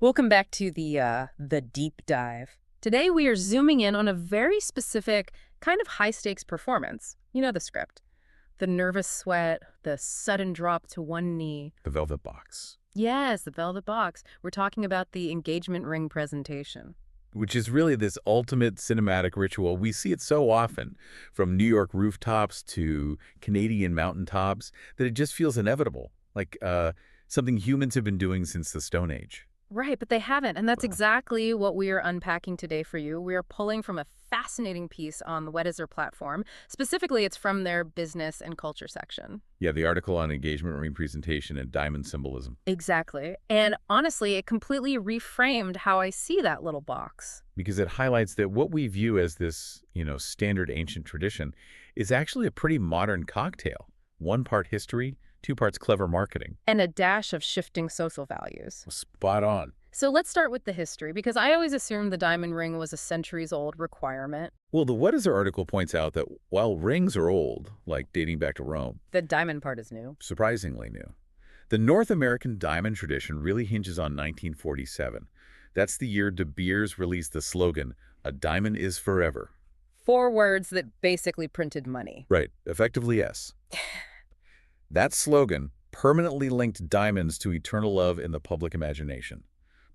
Welcome back to the deep dive. Today we are zooming in on a very specific kind of high-stakes performance. You know the script. The nervous sweat, the sudden drop to one knee. The velvet box. Yes, the velvet box. We're talking about the engagement ring presentation. Which is really this ultimate cinematic ritual. We see it so often, from New York rooftops to Canadian mountaintops, that it just feels inevitable, like something humans have been doing since the Stone Age. Right, but they haven't, and that's exactly what we are unpacking today for you. We are pulling from a fascinating piece on the Weddizer platform. Specifically, it's from their business and culture section. Yeah, the article on engagement ring presentation and diamond symbolism. Exactly. And honestly, it completely reframed how I see that little box. Because it highlights that what we view as this, standard ancient tradition is actually a pretty modern cocktail. 1 part history, 2 parts clever marketing. And a dash of shifting social values. Spot on. So let's start with the history, because I always assumed the diamond ring was a centuries-old requirement. Well, the Weddizer article points out that while rings are old, like dating back to Rome, The diamond part is new. surprisingly new, the North American diamond tradition really hinges on 1947. That's the year De Beers released the slogan, "A diamond is forever." 4 words that basically printed money. Right, effectively yes. That slogan permanently linked diamonds to eternal love in the public imagination.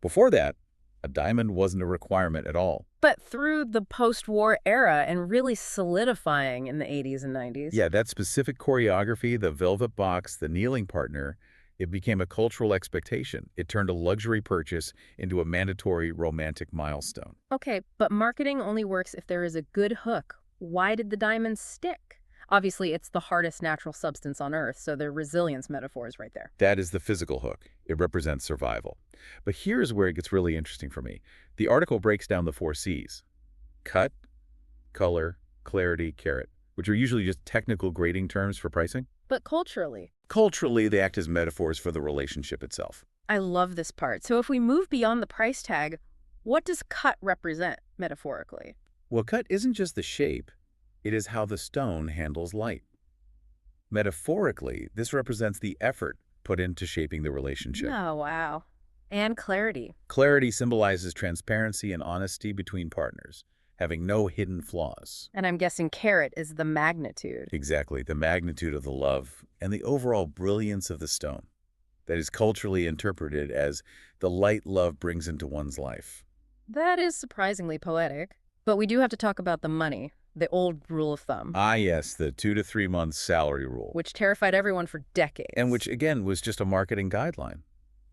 Before that, a diamond wasn't a requirement at all. But through the post-war era and really solidifying in the 80s and 90s. Yeah, that specific choreography, the velvet box, the kneeling partner, it became a cultural expectation. It turned a luxury purchase into a mandatory romantic milestone. Okay, but marketing only works if there is a good hook. Why did the diamonds stick? Obviously, it's the hardest natural substance on Earth, so the resilience metaphor is right there. That is the physical hook. It represents survival. But here's where it gets really interesting for me. The article breaks down the 4 C's. Cut, color, clarity, carat, which are usually just technical grading terms for pricing. But culturally, Culturally, they act as metaphors for the relationship itself. I love this part. So if we move beyond the price tag, what does cut represent metaphorically? Well, cut isn't just the shape. It is how the stone handles light. Metaphorically, this represents the effort put into shaping the relationship. Oh, wow. And clarity. Clarity symbolizes transparency and honesty between partners, having no hidden flaws. And I'm guessing carat is the magnitude. Exactly, the magnitude of the love and the overall brilliance of the stone that is culturally interpreted as the light love brings into one's life. That is surprisingly poetic. But we do have to talk about the money, the old rule of thumb, Ah, yes, the 2 to 3 months salary rule. which terrified everyone for decades. And which, again, was just a marketing guideline.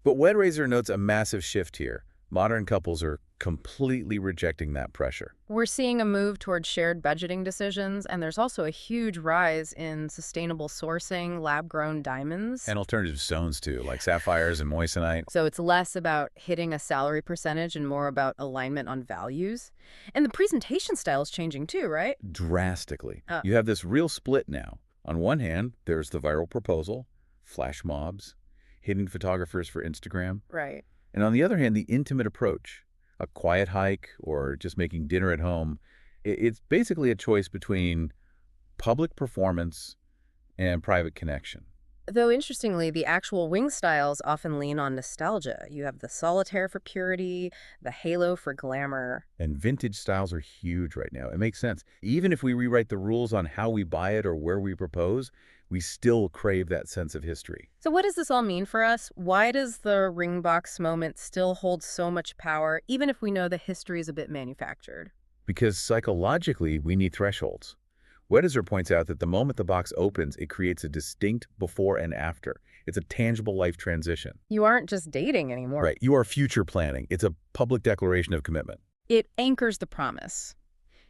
But Weddizer notes a massive shift here. Modern couples are completely rejecting that pressure. We're seeing a move toward shared budgeting decisions, and there's also a huge rise in sustainable sourcing, lab-grown diamonds. And alternative stones, too, like sapphires and moissanite. So it's less about hitting a salary percentage and more about alignment on values. And the presentation style is changing too, right? Drastically. You have this real split now. On one hand, there's the viral proposal, flash mobs, hidden photographers for Instagram. Right. And on the other hand, the intimate approach, a quiet hike or just making dinner at home. It's basically a choice between public performance and private connection. Though interestingly, the actual wing styles often lean on nostalgia. You have the Solitaire for purity, the Halo for glamour. And vintage styles are huge right now. It makes sense. Even if we rewrite the rules on how we buy it or where we propose, we still crave that sense of history. So what does this all mean for us? Why does the ring box moment still hold so much power, even if we know the history is a bit manufactured? Because psychologically, we need thresholds. Weddizer points out that the moment the box opens, it creates a distinct before and after. It's a tangible life transition. You aren't just dating anymore. Right. You are future planning. It's a public declaration of commitment. It anchors the promise.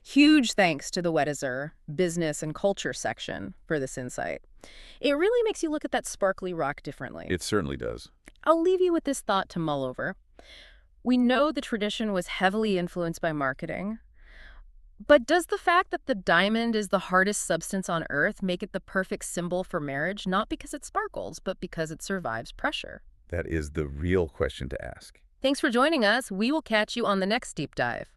Huge thanks to the Weddizer business and culture section for this insight. It really makes you look at that sparkly rock differently. It certainly does. I'll leave you with this thought to mull over. We know the tradition was heavily influenced by marketing. But does the fact that the diamond is the hardest substance on Earth make it the perfect symbol for marriage, not because it sparkles, but because it survives pressure? That is the real question to ask. Thanks for joining us. We will catch you on the next deep dive.